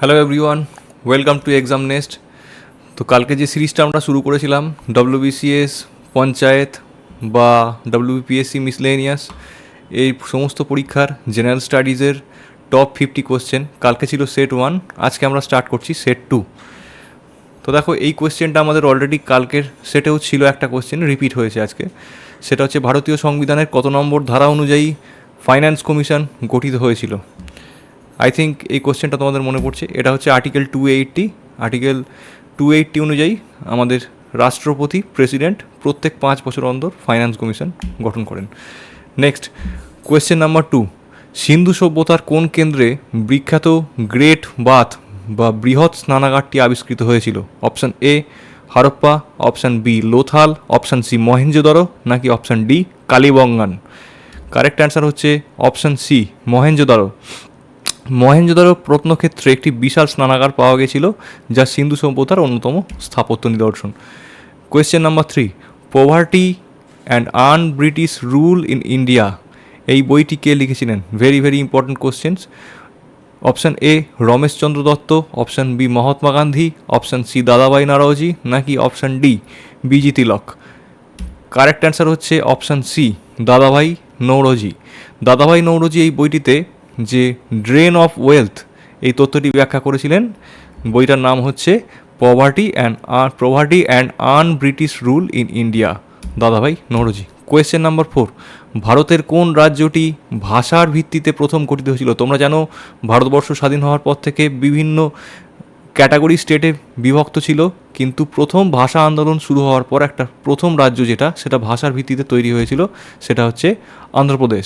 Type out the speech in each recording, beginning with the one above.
Hello everyone, welcome to exam nest. তো কালকে যে সিরিজটা আমরা শুরু করেছিলাম ডব্লিউবিসিএস, পঞ্চায়েত বা ডব্লিউবিপিএসসি মিসলেনিয়াস, এই সমস্ত পরীক্ষার জেনারেল স্টাডিজের টপ 50 কোশ্চেন, কালকে ছিল সেট 1, আজকে আমরা স্টার্ট করছি সেট 2। তো দেখো, এই কোয়েশ্চেনটা আমাদের অলরেডি কালকের সেটেও ছিল, একটা কোয়েশ্চেন রিপিট হয়েছে আজকে। সেটা হচ্ছে ভারতীয় সংবিধানের কত নম্বর ধারা অনুযায়ী ফাইন্যান্স কমিশন গঠিত হয়েছিল। আই থিঙ্ক এই কোশ্চেনটা তোমাদের মনে পড়ছে। এটা হচ্ছে আর্টিকেল 280। আর্টিকেল 280 অনুযায়ী আমাদের রাষ্ট্রপতি, প্রেসিডেন্ট প্রত্যেক 5 বছর অন্তর ফাইন্যান্স কমিশন গঠন করেন। নেক্সট কোয়েশ্চেন নাম্বার 2, সিন্ধু সভ্যতার কোন কেন্দ্রে বিখ্যাত গ্রেট বাথ বা বৃহৎ স্নানাগারটি আবিষ্কৃত হয়েছিল? Option A Harappa, option B Lothal, option C Mohenjodaro, নাকি option D Kalibangan? Correct answer হচ্ছে অপশান সি মহেঞ্জোদারো। মহেঞ্জোদারো প্রত্নক্ষেত্রে একটি বিশাল স্নানাগার পাওয়া গেছিল, যা সিন্ধু সভ্যতার অন্যতম স্থাপত্য নিদর্শন। Question number 3, poverty and un British rule in India, এই বইটি কে লিখেছিলেন? Very very important questions. Option A Romesh Chandra Dutt, option B Mahatma Gandhi, option C Dadabhai Naoroji, নাকি option D B G Tilak? Correct answer হচ্ছে অপশান সি দাদাভাই নৌরোজি। দাদাভাই নৌরোজি এই বইটিতে যে ড্রেন অফ ওয়েলথ, এই তথ্যটি ব্যাখ্যা করেছিলেন। বইটার নাম হচ্ছে poverty and un British rule in India, দাদাভাই নৌরোজি। কোয়েশ্চেন নাম্বার 4, ভারতের কোন রাজ্যটি ভাষার ভিত্তিতে প্রথম গঠিত হয়েছিল? তোমরা জানো ভারতবর্ষ স্বাধীন হওয়ার পর থেকে বিভিন্ন ক্যাটাগরি স্টেটে বিভক্ত ছিল, কিন্তু প্রথম ভাষা আন্দোলন শুরু হওয়ার পর একটা প্রথম রাজ্য যেটা, সেটা ভাষার ভিত্তিতে তৈরি হয়েছিল, সেটা হচ্ছে অন্ধ্রপ্রদেশ।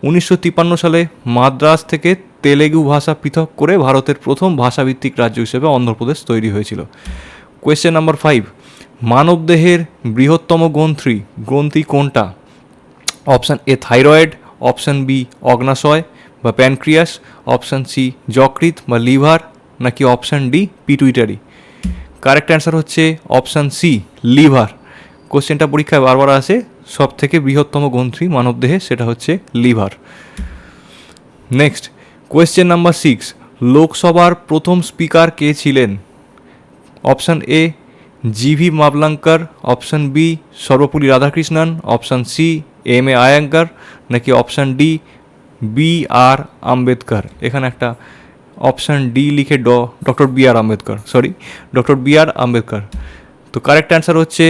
1953 সালে মাদ্রাজ থেকে তেলেগু ভাষা পৃথক করে ভারতের প্রথম ভাষাভিত্তিক রাজ্য হিসেবে অন্ধ্রপ্রদেশ তৈরি হয়েছিল। কোয়েশ্চেন নাম্বার 5, মানবদেহের বৃহত্তম গ্রন্থি কোনটা? Option A thyroid, option B অগ্নাশয় বা প্যানক্রিয়াস, অপশান সি যকৃৎ বা লিভার, নাকি option D pituitary? Correct answer হচ্ছে অপশান সি লিভার। কোশ্চেনটা পরীক্ষায় বারবার আসে, সব থেকে বৃহত্তম গ্রন্থি মানবদেহে, সেটা হচ্ছে লিভার। নেক্সট কোয়েশ্চেন নাম্বার 6, লোকসভার প্রথম স্পিকার কে ছিলেন? Option A GV Mavlankar, option B Sarvepalli Radhakrishnan, option C M A Ayyangar, নাকি option D B R Ambedkar? এখানে একটা অপশান ডি লিখে ডক্টর বি আর আম্বেদকর। তো কারেক্ট অ্যান্সার হচ্ছে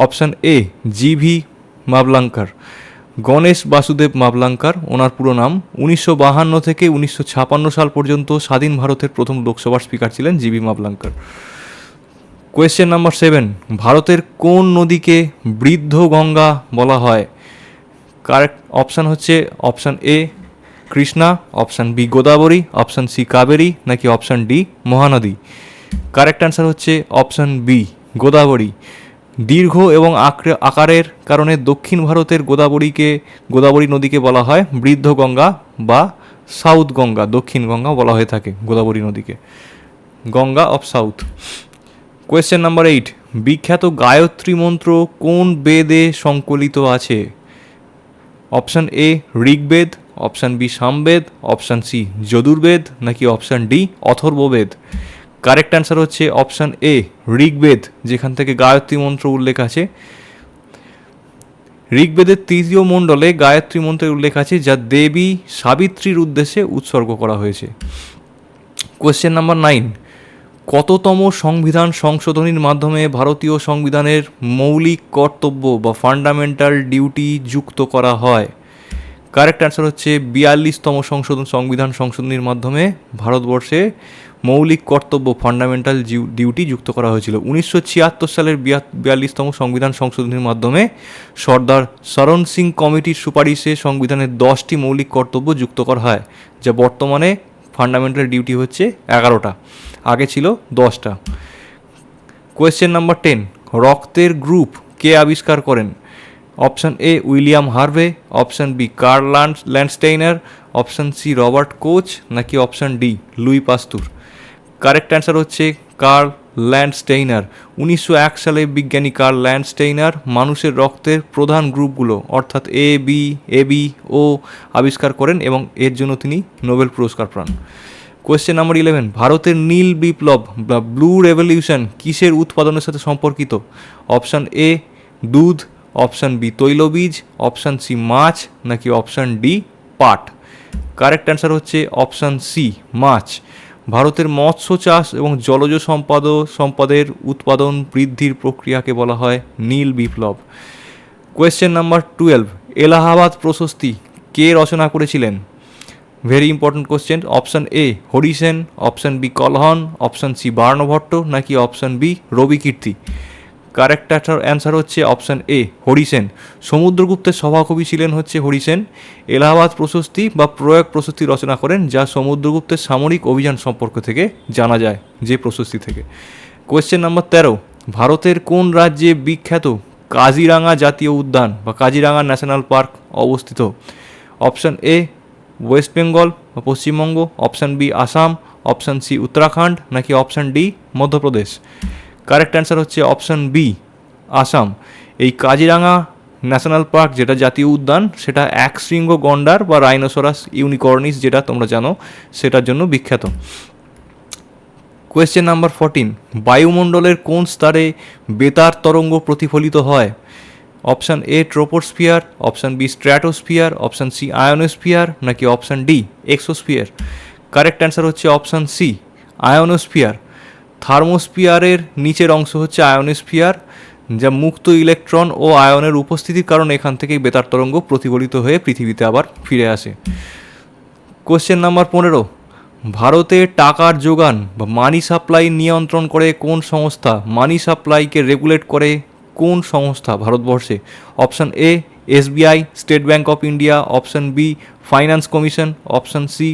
option A GV Mavlankar. Ganesh Vasudev Mavlankar ওনার পুরো নাম। 1952 থেকে 1956 সাল পর্যন্ত স্বাধীন ভারতের প্রথম লোকসভার স্পিকার ছিলেন জিভি মাবলাঙ্কার। কোয়েশ্চেন নাম্বার 7, ভারতের কোন নদীকে বৃদ্ধ গঙ্গা বলা হয়? কারেক্ট অপশান হচ্ছে option A Krishna, option B Godavari, option C Kaveri, নাকি option D Mahanadi? Correct answer হচ্ছে অপশান বি গোদাবরী। দীর্ঘ এবং আকারের কারণে দক্ষিণ ভারতের গোদাবরী নদীকে বলা হয় বৃদ্ধ গঙ্গা বা সাউথ গঙ্গা, দক্ষিণ গঙ্গা বলা হয়ে থাকে গোদাবরী নদীকে, Ganga of south. Question number 8, বিখ্যাত গায়ত্রী মন্ত্র কোন বেদে সংকলিত আছে? Option A Rigveda, option B Samaveda, option C Yajurveda, নাকি option D Atharvaveda? Correct answer হচ্ছে অপশান এ ঋগ্বেদ, যেখান থেকে গায়ত্রী মন্ত্র উল্লেখ আছে। ঋগ্বেদের 3য় মণ্ডলে গায়ত্রী মন্ত্রের উল্লেখ আছে, যা দেবী সাবিত্রীর উদ্দেশ্যে উৎসর্গ করা হয়েছে। কোয়েশ্চেন নাম্বার 9, কততম সংবিধান সংশোধনীর মাধ্যমে ভারতীয় সংবিধানের মৌলিক কর্তব্য বা ফান্ডামেন্টাল ডিউটি যুক্ত করা হয়? কারেক্ট অ্যান্সার হচ্ছে 42তম সংবিধান সংশোধনীর মাধ্যমে ভারতবর্ষে মৌলিক কর্তব্য ফান্ডামেন্টাল ডিউটি যুক্ত করা হয়েছিল। 1976 সালের 42তম সংবিধান সংশোধনীর মাধ্যমে সর্দার শরণ সিং কমিটির সুপারিশে সংবিধানের 10টি মৌলিক কর্তব্য যুক্ত করা হয়, যা বর্তমানে ফান্ডামেন্টাল ডিউটি হচ্ছে 11টা, আগে ছিল 10টা। কোয়েশ্চেন নাম্বার 10, রক্তের গ্রুপ কে আবিষ্কার করেন? Option A William Harvey, option B Karl Landsteiner, option C Robert Koch, নাকি option D Louis Pasteur? Correct answer হচ্ছে কার্ল ল্যান্ডস্টেইনার। 1901 সালে বিজ্ঞানী কার্ল ল্যান্ডস্টেইনার মানুষের রক্তের প্রধান গ্রুপগুলো অর্থাৎ এবি ও আবিষ্কার করেন এবং এর জন্য তিনি নোবেল পুরস্কার পান। কোয়েশ্চেন নাম্বার 11, ভারতের নীল বিপ্লব বা ব্লু রেভলিউশন কিসের উৎপাদনের সাথে সম্পর্কিত? অপশান এ দুধ, অপশান বি তৈলবীজ, অপশান সি মাছ, নাকি অপশান ডি পাট? কারেক্ট অ্যান্সার হচ্ছে অপশান সি মাছ। ভারতের মৎস্য চাষ এবং জলজ সম্পদের উৎপাদন বৃদ্ধির প্রক্রিয়াকে বলা হয় নীল বিপ্লব। কোয়েশ্চেন নাম্বার 12, এলাহাবাদ প্রশস্তি কে রচনা করেছিলেন? Very important question. Option A Harisena, option B Kalhana, option C Banabhatta, নাকি option B Ravikirti? Correct answer হচ্ছে অপশান এ হরিসেন। সমুদ্রগুপ্তের সভাকবি ছিলেন হচ্ছে হরিসেন। এলাহাবাদ প্রশস্তি বা প্রয়াগ প্রশস্তি রচনা করেন, যা সমুদ্রগুপ্তের সামরিক অভিযান সম্পর্ক থেকে জানা যায়, যে প্রশস্তি থেকে। কোয়েশ্চেন নাম্বার 13, ভারতের কোন রাজ্যে বিখ্যাত কাজিরাঙা জাতীয় উদ্যান বা কাজিরাঙা ন্যাশনাল পার্ক অবস্থিত? অপশান এ ওয়েস্ট বেঙ্গল বা Paschimbanga, option B Assam, option C Uttarakhand, নাকি option D Madhya Pradesh? Correct answer হচ্ছে অপশান বি আসাম। এই কাজিরাঙা ন্যাশনাল পার্ক যেটা জাতীয় উদ্যান, সেটা একশৃঙ্গ গন্ডার বা রাইনোসরাস ইউনিকর্নিস যেটা তোমরা জানো, সেটার জন্য বিখ্যাত। কোয়েশ্চেন নাম্বার 14, বায়ুমণ্ডলের কোন স্তরে বেতার তরঙ্গ প্রতিফলিত হয়? Option A troposphere, option B stratosphere, option C ionosphere, নাকি option D exosphere? Correct answer হচ্ছে অপশান সি আয়োনোস্ফিয়ার। থার্মোস্ফিয়ারের নিচের অংশ হচ্ছে আয়োনোস্ফিয়ার, যা মুক্ত ইলেকট্রন ও আয়নের উপস্থিতির কারণে এখান থেকেই বেতার তরঙ্গ প্রতিফলিত হয়ে পৃথিবীতে আবার ফিরে আসে। কোয়েশ্চেন নাম্বার 15, ভারতে টাকার যোগান বা মানি সাপ্লাই নিয়ন্ত্রণ করে কোন সংস্থা? মানি সাপ্লাইকে রেগুলেট করে কোন সংস্থা ভারতবর্ষে? Option A SBI state bank of India, option B finance commission, option C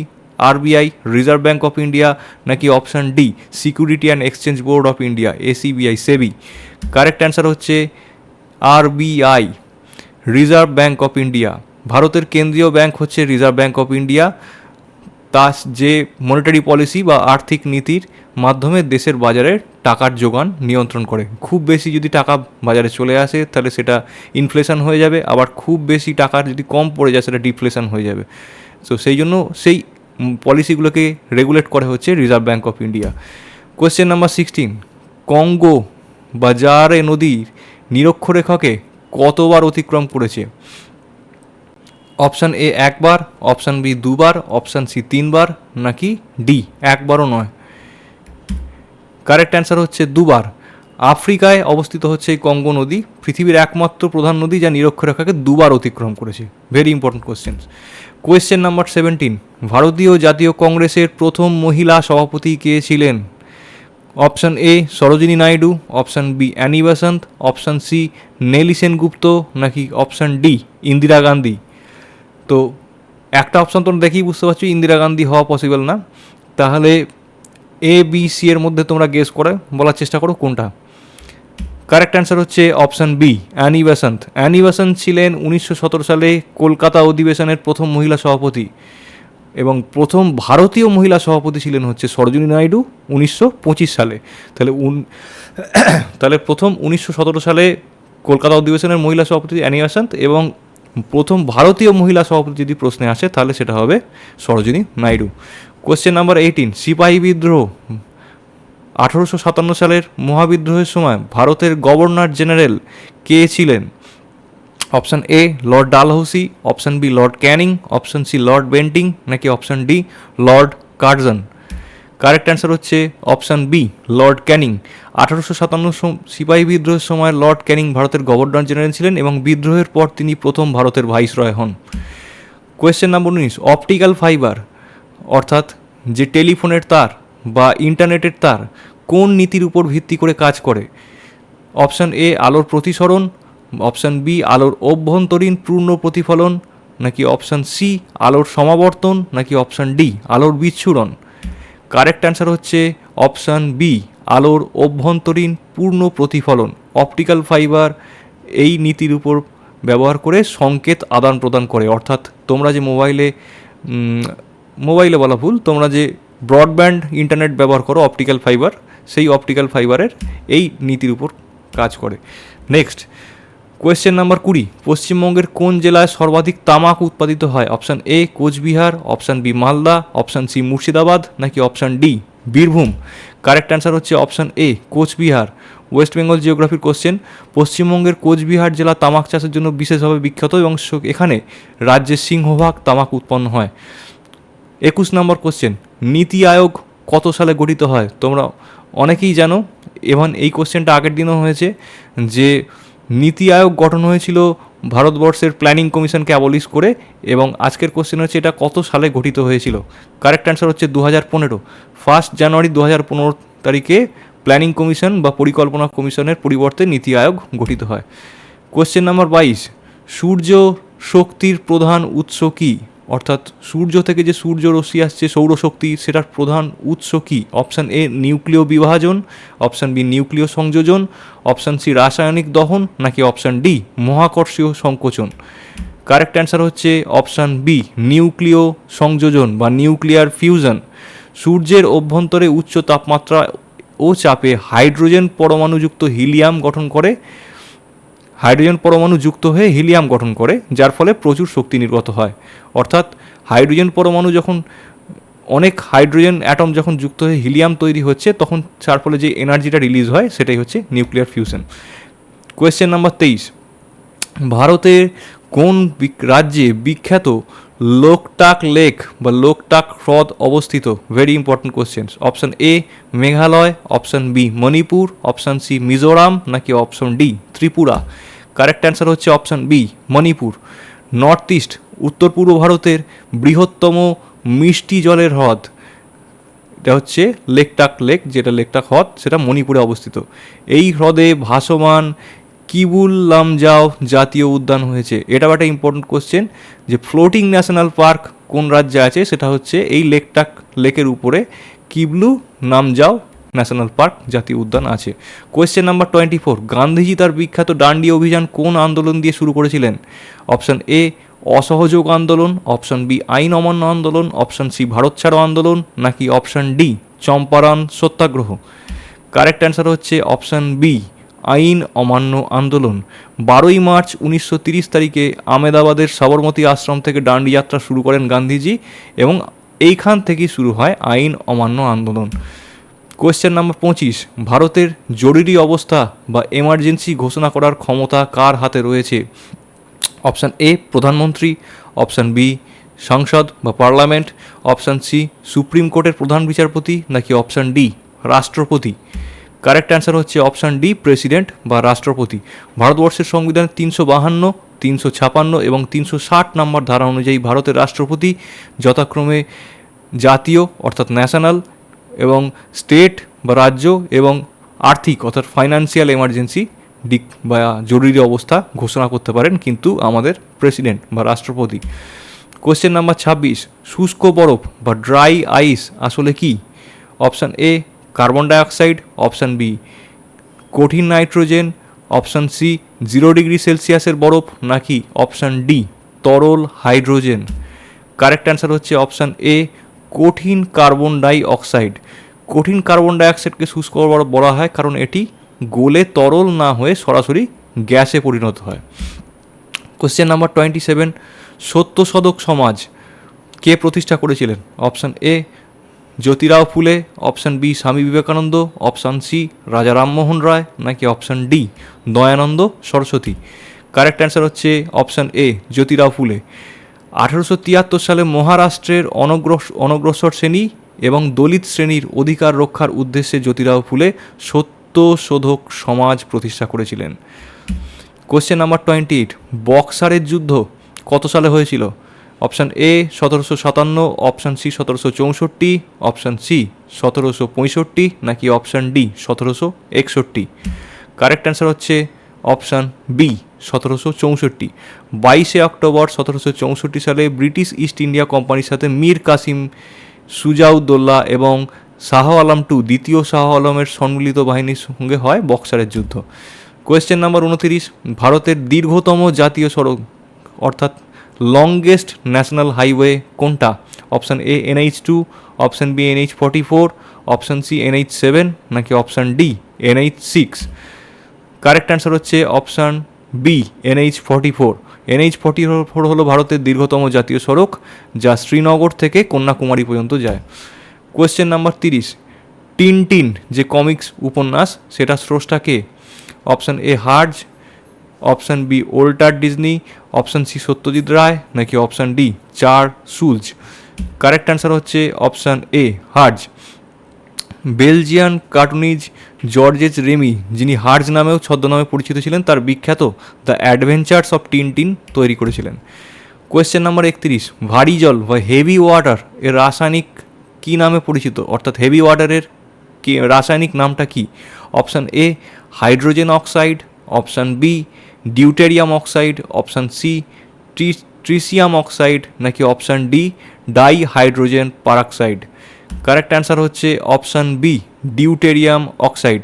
RBI reserve bank of India, নাকি option D security and exchange board of India SCBI SEBI? Correct answer হচ্ছে RBI reserve bank of India. ভারতের কেন্দ্রীয় bank হচ্ছে reserve bank of India. তা যে monetary policy বা আর্থিক নীতির মাধ্যমে দেশের বাজারে টাকার যোগান নিয়ন্ত্রণ করে। খুব বেশি যদি টাকা বাজারে চলে আসে তাহলে সেটা ইনফ্লেশন হয়ে যাবে, আবার খুব বেশি টাকার যদি কম পড়ে যায় সেটা ডিফ্লেশন হয়ে যাবে। সো সেই জন্য সেই পলিসিগুলোকে রেগুলেট করে হচ্ছে reserve bank of India. Question number 16, Congo বা জারে নদীর নিরক্ষরেখাকে কতবার অতিক্রম করেছে? অপশান এ একবার, অপশান বি দুবার, অপশান সি তিনবার, নাকি ডি একবারও নয়? কারেক্ট অ্যান্সার হচ্ছে দুবার। আফ্রিকায় অবস্থিত হচ্ছে এই কঙ্গো নদী, পৃথিবীর একমাত্র প্রধান নদী যা নিরক্ষরেখাকে দুবার অতিক্রম করেছে। Very important question. Question number 17, ভারতীয় জাতীয় কংগ্রেসের প্রথম মহিলা সভাপতি কে ছিলেন? Option A Sarojini Naidu, option B Annie Besant, option C Nellie Sengupta, নাকি অপশান ডি ইন্দিরা গান্ধী? তো একটা অপশান তোমরা দেখেই বুঝতে পারছো ইন্দিরা গান্ধী হওয়া পসিবল না, তাহলে এ বি সি এর মধ্যে তোমরা গেস করে বলার চেষ্টা করো কোনটা। কারেক্ট অ্যান্সার হচ্ছে option B Annie Besant. Annie Besant ছিলেন 1917 সালে কলকাতা অধিবেশনের প্রথম মহিলা সভাপতি, এবং প্রথম ভারতীয় মহিলা সভাপতি ছিলেন হচ্ছে সরোজিনী নাইডু 1925 সালে। তাহলে প্রথম 1917 সালে কলকাতা অধিবেশনের মহিলা সভাপতি অ্যানি বেসান্ত, এবং প্রথম ভারতীয় মহিলা সভাপতি যদি প্রশ্নে আসে তাহলে সেটা হবে সরোজিনী নাইডু। কোয়েশ্চেন নাম্বার 18, সিপাহী বিদ্রোহ 1857 সালের মহাবিদ্রোহের সময় ভারতের গভর্নর জেনারেল কে ছিলেন? Option A Lord Dalhousie, option B Lord Canning, option C Lord Bentinck, নাকি option D Lord Curzon? Correct answer হচ্ছে অপশান বি লর্ড ক্যানিং। 1857 সিপাহী বিদ্রোহের সময় লর্ড ক্যানিং ভারতের গভর্নর জেনারেল ছিলেন, এবং বিদ্রোহের পর তিনি প্রথম ভারতের ভাইসরয় হন। কোয়েশ্চেন নাম্বার 19, অপটিক্যাল ফাইবার অর্থাৎ যে টেলিফোনের তার বা ইন্টারনেটের তার কোন নীতির উপর ভিত্তি করে কাজ করে? অপশান এ আলোর প্রতিসরণ, অপশান বি আলোর অভ্যন্তরীণ পূর্ণ প্রতিফলন, নাকি অপশান সি আলোর সমাবর্তন, নাকি অপশান ডি আলোর বিচ্ছুরণ? কারেক্ট অ্যান্সার হচ্ছে অপশান বি আলোর অভ্যন্তরীণ পূর্ণ প্রতিফলন। অপটিক্যাল ফাইবার এই নীতির উপর ব্যবহার করে সংকেত আদান প্রদান করে, অর্থাৎ তোমরা যে মোবাইলে বলা ভুল, তোমরা যে ব্রডব্যান্ড ইন্টারনেট ব্যবহার করো অপটিক্যাল ফাইবার, সেই অপটিক্যাল ফাইবারের এই নীতির উপর কাজ করে। নেক্সট কোয়েশ্চেন নাম্বার 20, পশ্চিমবঙ্গের কোন জেলায় সর্বাধিক তামাক উৎপাদিত হয়? Option A Cooch Behar, option B Malda, option C Murshidabad, নাকি option D Birbhum. Correct answer হচ্ছে option A Cooch Behar. West Bengal জিওগ্রাফির কোশ্চেন, পশ্চিমবঙ্গের কোচবিহার জেলা তামাক চাষের জন্য বিশেষভাবে বিখ্যাত এবং এখানে রাজ্যের সিংহভাগ তামাক উৎপন্ন হয়। 21 নম্বর কোশ্চেন, নীতি আয়োগ কত সালে গঠিত হয়? তোমরা অনেকেই জানো, এবং এই কোশ্চেনটা আগের দিনও হয়েছে, যে নীতি আয়োগ গঠন হয়েছিল ভারতবর্ষের প্ল্যানিং কমিশনকে অ্যাবলিশ করে, এবং আজকের কোশ্চেন হচ্ছে এটা কত সালে গঠিত হয়েছিল। কারেক্ট অ্যান্সার হচ্ছে 2015। 1 জানুয়ারি 2015 তারিখে প্ল্যানিং কমিশন বা পরিকল্পনা কমিশনের পরিবর্তে নীতি আয়োগ গঠিত হয়। কোশ্চেন নাম্বার 22, সূর্য শক্তির প্রধান উৎস কী? অর্থাৎ সূর্য থেকে যে সূর্য রশ্মি আসছে সৌরশক্তি, সেটার প্রধান উৎস কী? অপশান এ নিউক্লিয় বিভাজন, অপশান বি নিউক্লিয় সংযোজন, অপশান সি রাসায়নিক দহন, নাকি অপশান ডি মহাকর্ষীয় সংকোচন। কারেক্ট অ্যান্সার হচ্ছে অপশান বি নিউক্লিয় সংযোজন বা নিউক্লিয়ার ফিউশন। সূর্যের অভ্যন্তরে উচ্চ তাপমাত্রা ও চাপে হাইড্রোজেন পরমাণুযুক্ত হিলিয়াম গঠন করে, হাইড্রোজেন পরমাণু যুক্ত হয়ে হিলিয়াম গঠন করে, যার ফলে প্রচুর শক্তি নির্গত হয়। অর্থাৎ হাইড্রোজেন পরমাণু যখন, অনেক হাইড্রোজেন অ্যাটম যখন যুক্ত হয়ে হিলিয়াম তৈরি হচ্ছে, তখন যার ফলে যে এনার্জিটা রিলিজ হয় সেটাই হচ্ছে নিউক্লিয়ার ফিউশন। কোয়েশ্চেন নাম্বার 23, ভারতের কোন রাজ্যে বিখ্যাত লোকটাক লেক বা লোকটাক হ্রদ অবস্থিত? Very important questions. Option A Meghalaya, option B Manipur, option C Mizoram, নাকি option D Tripura. Correct answer হচ্ছে option B Manipur. North east উত্তর পূর্ব ভারতের বৃহত্তম মিষ্টি জলের হ্রদ, এটা হচ্ছে লেকটাক লেক, যেটা লেকটাক হ্রদ সেটা মণিপুরে অবস্থিত। এই হ্রদে ভাসমান কিবুল লামজাও জাতীয় উদ্যান হয়েছে। এটাও একটা ইম্পর্টেন্ট কোশ্চেন, যে ফ্লোটিং ন্যাশনাল পার্ক কোন রাজ্যে আছে, সেটা হচ্ছে এই লেকটাক লেকের উপরে কিবলু নামজাও ন্যাশনাল পার্ক জাতীয় উদ্যান আছে। কোয়েশ্চেন নাম্বার 24, গান্ধীজি তার বিখ্যাত ডান্ডি অভিযান কোন আন্দোলন দিয়ে শুরু করেছিলেন? অপশান এ অসহযোগ আন্দোলন, অপশান বি আইন অমান্য আন্দোলন, অপশান সি ভারত ছাড়ো আন্দোলন, নাকি অপশান ডি চম্পারণ সত্যাগ্রহ। কারেক্ট অ্যান্সার হচ্ছে অপশান বি আইন অমান্য আন্দোলন। 12ই মার্চ 1930 তারিখে আহমেদাবাদের সবরমতী আশ্রম থেকে ডান্ডি যাত্রা শুরু করেন গান্ধীজি, এবং এইখান থেকেই শুরু হয় আইন অমান্য আন্দোলন। কোয়েশ্চেন নাম্বার 25, ভারতের জরুরি অবস্থা বা এমার্জেন্সি ঘোষণা করার ক্ষমতা কার হাতে রয়েছে? অপশান এ প্রধানমন্ত্রী, অপশান বি সংসদ বা পার্লামেন্ট, অপশান সি সুপ্রিম কোর্টের প্রধান বিচারপতি, নাকি অপশান ডি রাষ্ট্রপতি। কারেক্ট অ্যান্সার হচ্ছে অপশান ডি প্রেসিডেন্ট বা রাষ্ট্রপতি। ভারতবর্ষের সংবিধানের 352, 356 এবং 360 নম্বর ধারা অনুযায়ী ভারতের রাষ্ট্রপতি যথাক্রমে জাতীয় অর্থাৎ ন্যাশনাল এবং স্টেট বা রাজ্য এবং আর্থিক অর্থাৎ ফাইন্যান্সিয়াল এমার্জেন্সি দিক বা জরুরি অবস্থা ঘোষণা করতে পারেন, কিন্তু আমাদের প্রেসিডেন্ট বা রাষ্ট্রপতি। কোশ্চেন নাম্বার 26, শুষ্ক বরফ বা ড্রাই আইস আসলে কি? Option A carbon dioxide, option B কঠিন নাইট্রোজেন, অপশান সি 0 ডিগ্রি সেলসিয়াসের বরফ, নাকি অপশান ডি তরল হাইড্রোজেন। কারেক্ট অ্যান্সার হচ্ছে অপশান এ কঠিন কার্বন ডাই অক্সাইড। কঠিন কার্বন ডাইঅক্সাইডকে শুষ্ক বরফ বলা হয় কারণ এটি গলে তরল না হয়ে সরাসরি গ্যাসে পরিণত হয়। কোশ্চেন নাম্বার 27, সত্যশোধক সমাজ কে প্রতিষ্ঠা করেছিলেন? অপশান এ জ্যোতিরাও ফুলে, option B Swami Vivekananda, option C রাজা রামমোহন রায়, নাকি option D Dayananda Saraswati. Correct answer হচ্ছে অপশান এ জ্যোতিরাও ফুলে। 1873 সালে মহারাষ্ট্রের অনগ্রসর শ্রেণী এবং দলিত শ্রেণীর অধিকার রক্ষার উদ্দেশ্যে জ্যোতিরাও ফুলে সত্যশোধক সমাজ প্রতিষ্ঠা করেছিলেন। কোশ্চেন নাম্বার 28, বক্সারের যুদ্ধ কত সালে হয়েছিল? Option A 1757, option C 1764, option C 1765, নাকি অপশান ডি 1761। কারেক্ট অ্যান্সার হচ্ছে অপশান বি 1764। 22 অক্টোবর 1764 সালে ব্রিটিশ ইস্ট ইন্ডিয়া কোম্পানির সাথে মীর কাসিম, সুজাউদ্দৌলা এবং শাহ আলম টু দ্বিতীয় শাহ আলমের সম্মিলিত বাহিনীর সঙ্গে হয় বক্সারের যুদ্ধ। কোয়েশ্চেন নাম্বার 29, ভারতের দীর্ঘতম জাতীয় সড়ক অর্থাৎ লংগেস্ট ন্যাশনাল হাইওয়ে কোনটা? Option A NH2, option B NH44, option C NH7, নাকি option D NH6। Correct answer হচ্ছে অপশান বি NH44। NH44 হলো ভারতের দীর্ঘতম জাতীয় সড়ক, যা শ্রীনগর থেকে কন্যাকুমারী পর্যন্ত যায়। কোয়েশ্চেন নাম্বার 30, টিনটিন যে কমিক্স উপন্যাস সেটা স্রষ্টা কে? Option A Herge, option B Walt Disney, option C Satyajit Ray, নাকি option D Charles Schulz. Correct answer হচ্ছে option A Herge. Belgian cartoonist Georges Remi, যিনি হার্জ নামেও ছদ্মনামে পরিচিত ছিলেন, তার বিখ্যাত দ্য অ্যাডভেঞ্চার্স অফ টিনটিন তৈরি করেছিলেন। কোয়েশ্চেন নাম্বার 31, ভারী জল বা হেভি ওয়াটার এর রাসায়নিক কী নামে পরিচিত, অর্থাৎ হেভি ওয়াটারের কি রাসায়নিক নামটা কি? Option A hydrogen oxide, option B deuterium oxide, option C tritium oxide, নাকি option D dihydrogen peroxide. Correct answer হচ্ছে অপশান বি ডিউটেরিয়াম অক্সাইড।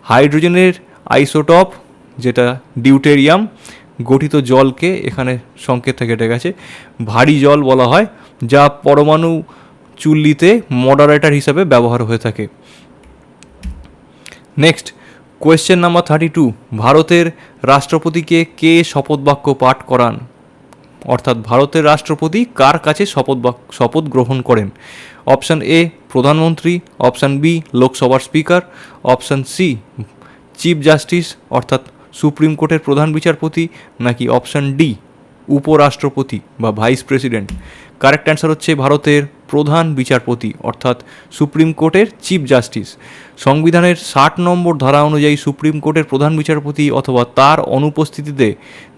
হাইড্রোজেনের আইসোটপ যেটা ডিউটেরিয়াম গঠিত জলকে এখানে সংকেত থেকে কেটে গেছে ভারী জল বলা হয়, যা পরমাণু চুল্লিতে মডারেটর হিসাবে ব্যবহার হয়ে থাকে। নেক্সট কোয়েশ্চেন নাম্বার 32, ভারতের রাষ্ট্রপতিকে কে শপথ বাক্য পাঠ করান? অর্থাৎ ভারতের রাষ্ট্রপতি কার কাছে শপথ গ্রহণ করেন? অপশান এ প্রধানমন্ত্রী, অপশান বি লোকসভার speaker, option C chief justice অর্থাৎ সুপ্রিম কোর্টের প্রধান বিচারপতি, নাকি অপশান ডি উপরাষ্ট্রপতি বা ভাইস প্রেসিডেন্ট। কারেক্ট অ্যান্সার হচ্ছে ভারতের প্রধান বিচারপতি অর্থাৎ সুপ্রিম কোর্টের চিফ জাস্টিস। সংবিধানের 60 নম্বর ধারা অনুযায়ী সুপ্রিম কোর্টের প্রধান বিচারপতি অথবা তার অনুপস্থিতিতে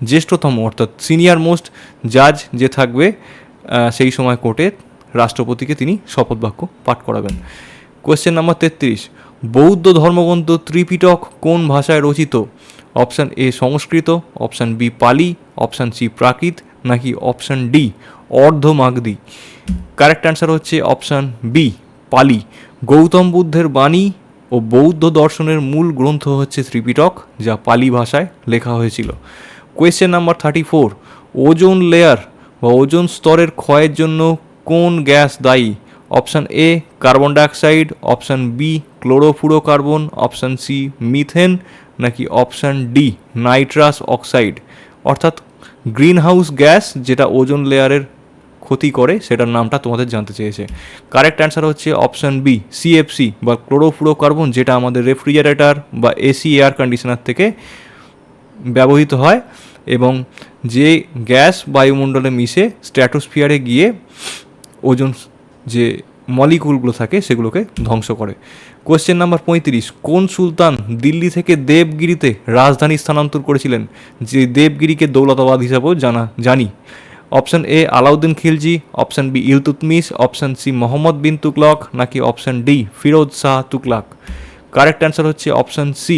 জ্যেষ্ঠতম অর্থাৎ সিনিয়র মোস্ট জাজ যে থাকবে সেই সময় কোর্টে রাষ্ট্রপতিকে তিনি শপথ বাক্য পাঠ করাবেন। কোয়েশ্চেন নাম্বার 33, বৌদ্ধ ধর্মগ্রন্থ ত্রিপিটক কোন ভাষায় রচিত? Option A Sanskrit, option B Pali, option C Prakrit, নাকি option D Ardhamagadhi. Correct answer হচ্ছে অপশান বি পালি। গৌতম বুদ্ধের বাণী ও বৌদ্ধ দর্শনের মূল গ্রন্থ হচ্ছে ত্রিপিটক, যা পালি ভাষায় লেখা হয়েছিল। কোয়েশ্চেন নাম্বার 34, ওজোন লেয়ার বা ওজোন স্তরের ক্ষয়ের জন্য কোন গ্যাস দায়ী? Option A carbon dioxide, option B chlorofluorocarbon, option C methane, নাকি অপশান ডি নাইট্রাস অক্সাইড। অর্থাৎ গ্রিন হাউস গ্যাস যেটা ওজোন লেয়ারের ক্ষতি করে সেটার নামটা তোমাদের জানতে চেয়েছে। কারেক্ট অ্যান্সার হচ্ছে অপশান বি সিএফসি বা ক্লোরোফ্লুরোকার্বন, যেটা আমাদের রেফ্রিজারেটর বা এসি এয়ার কন্ডিশনার থেকে ব্যবহৃত হয় এবং যে গ্যাস বায়ুমণ্ডলে মিশে স্ট্র্যাটোস্ফিয়ারে গিয়ে ওজোন যে মলিকুলগুলো থাকে সেগুলোকে ধ্বংস করে। কোয়েশ্চেন নাম্বার 35, কোন সুলতান দিল্লি থেকে দেবগিরিতে রাজধানী স্থানান্তর করেছিলেন? যে দেবগিরিকে দৌলতাবাদ হিসাবেও জানি। Option A Alauddin Khilji, option B Iltutmish, option C Mohammad bin Tughlaq, নাকি option D Firoz Shah Tughlaq. Correct answer হচ্ছে অপশান সি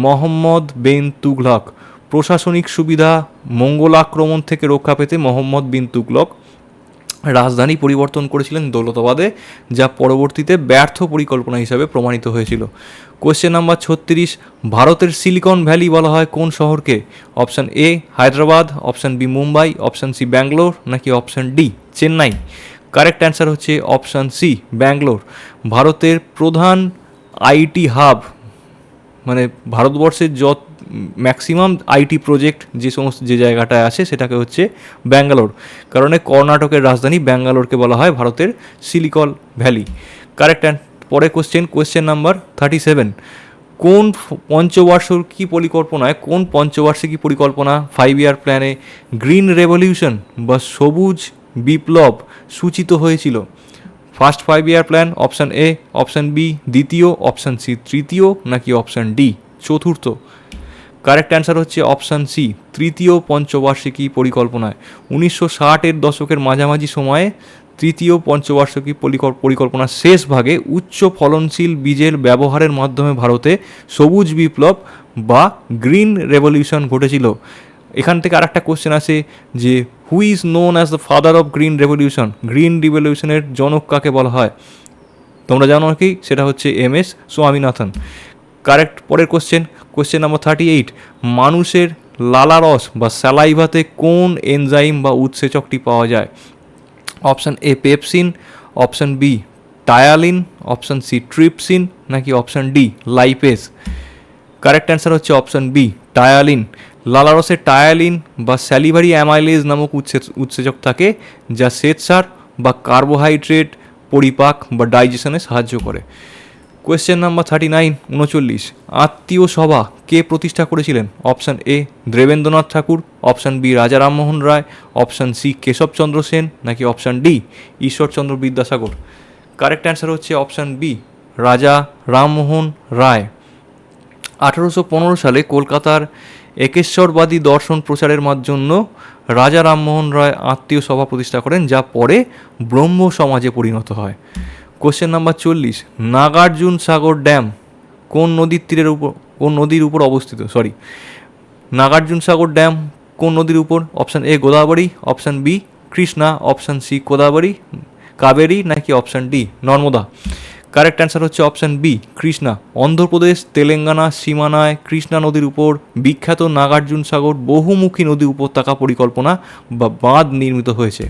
মোহাম্মদ বিন তুগলক। প্রশাসনিক সুবিধা মঙ্গল আক্রমণ থেকে রক্ষা পেতে মোহাম্মদ বিন তুগলক রাজধানী পরিবর্তন করেছিলেন দৌলতাবাদে, যা পরবর্তীতে ব্যর্থ পরিকল্পনা হিসাবে প্রমাণিত হয়েছিল। কোয়েশ্চেন নাম্বার 36, ভারতের সিলিকন ভ্যালি বলা হয় কোন শহরকে? Option A Hyderabad, option B Mumbai, option C Bangalore, নাকি option D Chennai. Correct answer হচ্ছে অপশান সি ব্যাঙ্গালোর। ভারতের প্রধান আইটি হাব মানে ভারতবর্ষের যত ম্যাক্সিমাম আইটি প্রজেক্ট যে জায়গাটায় আছে সেটাকে হচ্ছে ব্যাঙ্গালোর, কারণে কর্ণাটকের রাজধানী ব্যাঙ্গালোরকে বলা হয় ভারতের সিলিকন ভ্যালি। কারেক্ট। পরে কোয়েশ্চেন নাম্বার 37, কোন পঞ্চবার্ষিকী পরিকল্পনা 5 ইয়ার প্ল্যানে গ্রিন রেভলিউশন বা সবুজ বিপ্লব সূচিত হয়েছিল? First 5 year plan, option A, option B দ্বিতীয়, অপশান সি তৃতীয়, নাকি অপশান ডি চতুর্থ। কারেক্ট অ্যান্সার হচ্ছে অপশান সি তৃতীয় পঞ্চবার্ষিকী পরিকল্পনায় 1960-এর দশকের মাঝামাঝি সময়ে তৃতীয় পঞ্চবার্ষিকী পরিকল্পনার শেষ ভাগে উচ্চ ফলনশীল বীজের ব্যবহারের মাধ্যমে ভারতে সবুজ বিপ্লব বা গ্রিন রেভলিউশন ঘটেছিল। এখান থেকে আরেকটা কোশ্চেন আছে যে who is known as the father of green revolution? Green রিভলিউশনের জনক কাকে বলা হয়? তোমরা জানো কি? সেটা হচ্ছে MS স্বামীনাথন। কারেক্ট। পরের কোশ্চেন নাম্বার 38, মানুষের লালারস বা স্যালাইভাতে কোন এনজাইম বা উৎসেচকটি পাওয়া যায়? Option A pepsin, option B ptyalin, option C trypsin, নাকি option D lipase. Correct answer হচ্ছে অপশান বি টায়ালিন। লালারসে টায়ালিন বা স্যালিভারি অ্যামাইলেজ নামক উৎসেচক থাকে, যা শ্বেতসার বা কার্বোহাইড্রেট পরিপাক বা ডাইজেশনে সাহায্য করে। কোয়েশ্চেন নাম্বার 39, 39, আত্মীয় সভা কে প্রতিষ্ঠা করেছিলেন? Option A Debendranath Thakur, option B Raja Rammohan Roy, option C Keshabchandra Sen, নাকি option D Ishwarchandra Vidyasagar. Correct answer হচ্ছে অপশান বি রাজা রামমোহন রায়। 1815 সালে কলকাতার একেশ্বরবাদী দর্শন প্রচারের জন্য রাজা রামমোহন রায় আত্মীয় সভা প্রতিষ্ঠা করেন, যা পরে ব্রহ্ম সমাজে পরিণত হয়। কোশ্চেন নাম্বার 40, নাগার্জুন সাগর ড্যাম কোন নদীর উপর অবস্থিত? নাগার্জুন সাগর ড্যাম কোন নদীর উপর? Option A Godavari, option B Krishna, option C Godavari Kaveri, নাকি option D Narmada. Correct answer হচ্ছে অপশান বি কৃষ্ণা। অন্ধ্রপ্রদেশ তেলেঙ্গানা সীমানায় কৃষ্ণা নদীর উপর বিখ্যাত নাগার্জুন সাগর বহুমুখী নদী উপত্যকা পরিকল্পনা বা বাঁধ নির্মিত হয়েছে।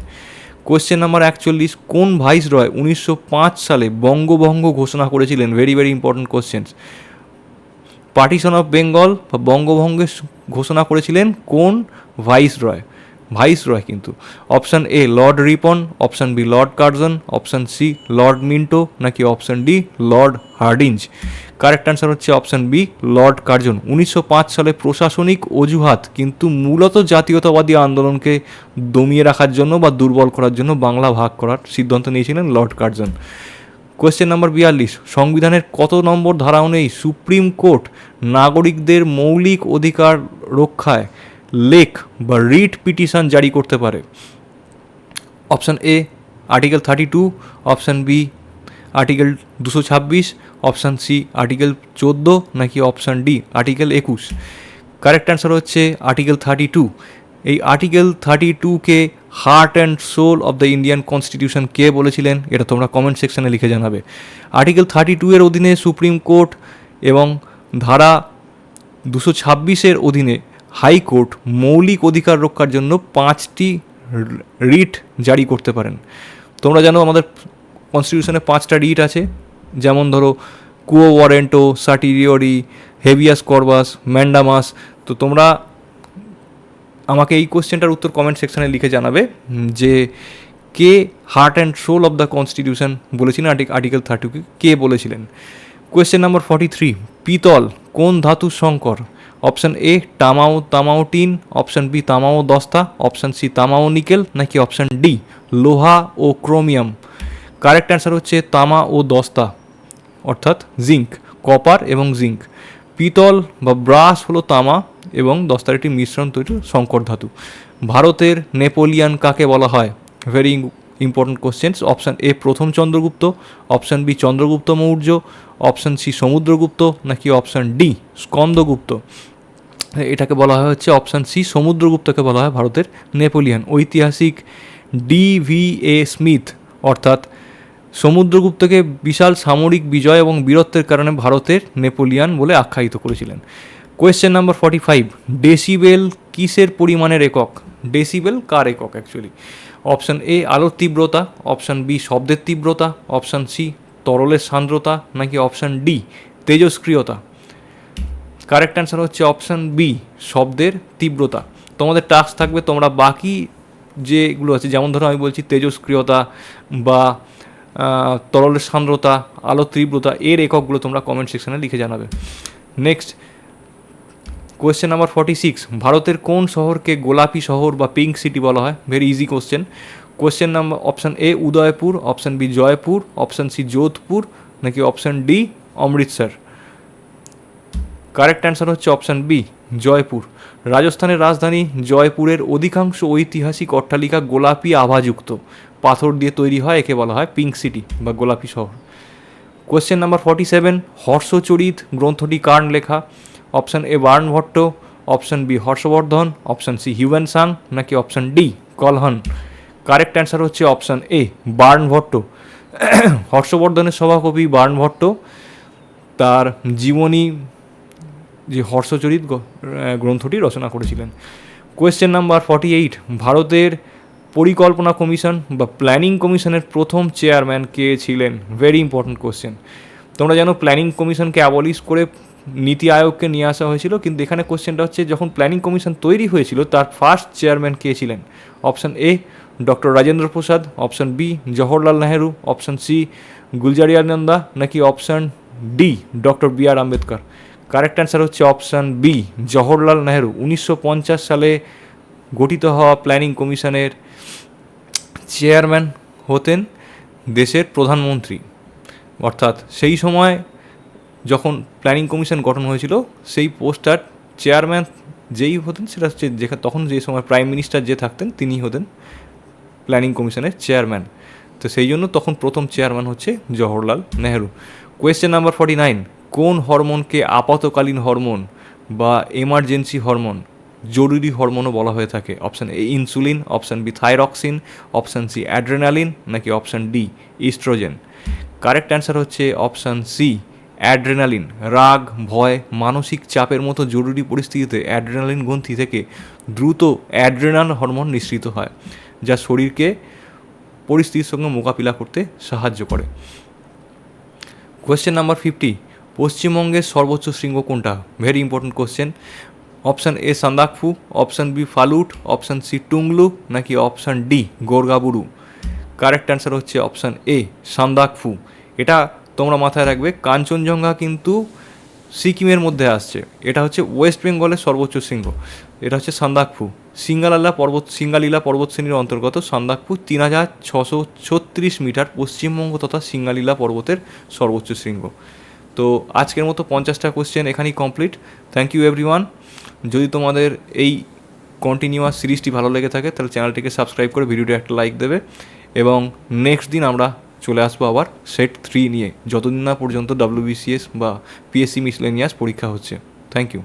কোয়েশ্চেন নাম্বার 41, কোন ভাইসরয় 1905 সালে বঙ্গভঙ্গ ঘোষণা করেছিলেন? Very very important question. Partition of Bengal বা বঙ্গভঙ্গের ঘোষণা করেছিলেন কোন ভাইসরয়? কিন্তু option A Lord Ripon, option B Lord Curzon, option C Lord Minto, নাকি option D Lord Hardinge. Correct answer হচ্ছে অপশান বি লর্ড কার্জন। 1905 সালে প্রশাসনিক অজুহাত কিন্তু মূলত জাতীয়তাবাদী আন্দোলনকে দমিয়ে রাখার জন্য বা দুর্বল করার জন্য বাংলা ভাগ করার সিদ্ধান্ত নিয়েছিলেন লর্ড কার্জন। কোয়েশ্চেন নাম্বার 42, সংবিধানের কত নম্বর ধারা অনুযায়ী সুপ্রিম কোর্ট নাগরিকদের মৌলিক অধিকার রক্ষায় লেখ বা রিট পিটিশন জারি করতে পারে? Option A article 32, option B article 226, option C article 14, নাকি option D article 21। Correct answer হচ্ছে আর্টিকেল 32। এই আর্টিকেল 32কে heart and soul of the Indian constitution কে বলেছিলেন? এটা তোমরা কমেন্ট সেকশনে লিখে জানাবে। আর্টিকেল 32 এর অধীনে সুপ্রিম কোর্ট এবং ধারা 226-এর অধীনে হাইকোর্ট মৌলিক অধিকার রক্ষার জন্য 5টি রিট জারি করতে পারেন। তোমরা জানো আমাদের কনস্টিটিউশনে 5টা রিট আছে, যেমন ধরো কুও ওয়ারেন্টো, সার্টিরিওরি, হেভিয়াস কর্বাস, ম্যান্ডামাস। তো তোমরা আমাকে এই কোশ্চেনটার উত্তর কমেন্ট সেকশানে লিখে জানাবে যে কে heart and soul of the constitution বলেছিলেন, আর্টিকেল 32 কে বলেছিলেন। কোয়েশ্চেন নাম্বার 43, পিতল কোন ধাতুর সংকর? অপশান এ তামাওটিন, অপশান বি তামাও দস্তা, অপশান সি তামাও নিকেল, নাকি অপশান ডি লোহা ও ক্রোমিয়াম। কারেক্ট অ্যান্সার হচ্ছে তামা ও দস্তা, অর্থাৎ জিঙ্ক, কপার এবং জিঙ্ক। পিতল বা ব্রাস হলো তামা এবং দস্তার একটি মিশ্রণ তৈরি সংকর ধাতু। ভারতের নেপোলিয়ান কাকে বলা হয়? Very important questions. Option A প্রথম Chandragupta, option B Chandragupta Maurya, option C Samudragupta, নাকি অপশান ডি স্কন্দগুপ্ত। এটাকে বলা হয় হচ্ছে অপশান সি সমুদ্রগুপ্তকে বলা হয় ভারতের নেপোলিয়ান। ঐতিহাসিক DVA স্মিথ অর্থাৎ সমুদ্রগুপ্তকে বিশাল সামরিক বিজয় এবং বীরত্বের কারণে ভারতের নেপোলিয়ান বলে আখ্যায়িত করেছিলেন। কোয়েশ্চেন নাম্বার 45, ডেসিবেল কিসের পরিমাণের একক? ডেসিবেল কার একক অ্যাকচুয়ালি? অপশান এ আলোর তীব্রতা, অপশান বি শব্দের তীব্রতা, অপশান সি তরলের সান্দ্রতা, নাকি অপশান ডি তেজস্ক্রিয়তা। কারেক্ট অ্যান্সার হচ্ছে অপশান বি শব্দের তীব্রতা। তোমাদের টাস্ক থাকবে তোমরা বাকি যেগুলো আছে, যেমন ধরো আমি বলছি তেজস্ক্রিয়তা বা তরলের সান্দ্রতা, আলোর তীব্রতা, এর এককগুলো তোমরা কমেন্ট সেকশনে লিখে জানাবে। নেক্সট কোয়েশ্চেন নাম্বার 46, ভারতের কোন শহরকে গোলাপি শহর বা পিঙ্ক সিটি বলা হয়? Very easy question. Question number option A Udaipur, option B Jaipur, option C Jodhpur, নাকি option D Amritsar. Correct answer হচ্ছে অপশান বি জয়পুর। রাজস্থানের রাজধানী জয়পুরের অধিকাংশ ঐতিহাসিক অট্টালিকা গোলাপি আভাযুক্ত পাথর দিয়ে তৈরি হয়, একে বলা হয় পিঙ্ক সিটি বা গোলাপি শহর। কোয়েশ্চেন নাম্বার 47, হর্ষচরিত গ্রন্থটি কার লেখা? Option A Banabhatta, option B Harshavardhana, option C Hiuen Tsang, নাকি option D Kalhana. Correct answer হচ্ছে অপশান এ বার্নভট্ট। হর্ষবর্ধনের সভাকবি বার্নভট্ট তার জীবনী যে হর্ষচরিত গ্রন্থটি রচনা করেছিলেন। কোয়েশ্চেন নাম্বার 48, ভারতের পরিকল্পনা কমিশন বা প্ল্যানিং কমিশনের প্রথম চেয়ারম্যান কে ছিলেন? Very important question. তোমরা জানো প্ল্যানিং কমিশনকে অ্যাবলিশ করে নীতি আয়োগকে নিয়ে আসা হয়েছিল, কিন্তু এখানে কোশ্চেনটা হচ্ছে যখন প্ল্যানিং কমিশন তৈরি হয়েছিল তার ফার্স্ট চেয়ারম্যান কে ছিলেন? Option A doctor Rajendra Prasad, option B Jawaharlal Nehru, option C Gulzarilal Nanda, নাকি option D doctor B R Ambedkar? Correct answer হচ্ছে অপশান বি জওহরলাল নেহেরু। 1950 সালে গঠিত হওয়া প্ল্যানিং কমিশনের চেয়ারম্যান হতেন দেশের প্রধানমন্ত্রী। অর্থাৎ সেই সময় যখন প্ল্যানিং কমিশন গঠন হয়েছিল সেই পোস্টটার চেয়ারম্যান যেই হতেন সেটা হচ্ছে তখন যে সময় প্রাইম মিনিস্টার যে থাকতেন তিনি হতেন প্ল্যানিং কমিশনের চেয়ারম্যান। তো সেই জন্য তখন প্রথম চেয়ারম্যান হচ্ছে জওহরলাল নেহেরু। কোয়েশ্চেন নাম্বার 49, কোন হরমোনকে আপাতকালীন হরমোন বা এমার্জেন্সি হরমোন, জরুরি হরমোনও বলা হয়ে থাকে? Option A insulin, option B thyroxine, option C adrenaline, নাকি option D oestrogen? Correct answer হচ্ছে অপশান সি অ্যাড্রেনালিন। রাগ, ভয়, মানসিক চাপের মতো জরুরি পরিস্থিতিতে অ্যাড্রেনালিন গ্রন্থি থেকে দ্রুত অ্যাড্রেনাল হরমোন নিঃসৃত হয়, যা শরীরকে পরিস্থিতির সঙ্গে মোকাবিলা করতে সাহায্য করে। কোয়েশ্চেন নাম্বার 50, পশ্চিমবঙ্গের সর্বোচ্চ শৃঙ্গ কোনটা? Very important question. Option A Sandakphu, option B Phalut, option C Tonglu, নাকি option D Gorgaburu? Correct answer হচ্ছে অপশান এ সান্দাকফু। এটা তোমরা মাথায় রাখবে, কাঞ্চনজঙ্ঘা কিন্তু সিকিমের মধ্যে আসছে, এটা হচ্ছে ওয়েস্ট বেঙ্গলের সর্বোচ্চ শৃঙ্গ, এটা হচ্ছে সান্দাকফু। সিঙ্গালীলা পর্বতশ্রেণীর অন্তর্গত সান্দাকফু 3636 মিটার পশ্চিমবঙ্গ তথা সিঙ্গালীলা পর্বতের সর্বোচ্চ শৃঙ্গ। তো আজকের মতো 50টা কোশ্চেন এখানেই কমপ্লিট। Thank you everyone. যদি তোমাদের এই কন্টিনিউয়াস সিরিজটি ভালো লেগে থাকে তাহলে চ্যানেলটিকে সাবস্ক্রাইব করে ভিডিওটি একটা লাইক দেবে, এবং নেক্সট দিন আমরা চলে আসবো আবার সেট 3 নিয়ে, যতদিন না পর্যন্ত WBCS বা PSC মিসলেনিয়াস পরীক্ষা হচ্ছে। Thank you.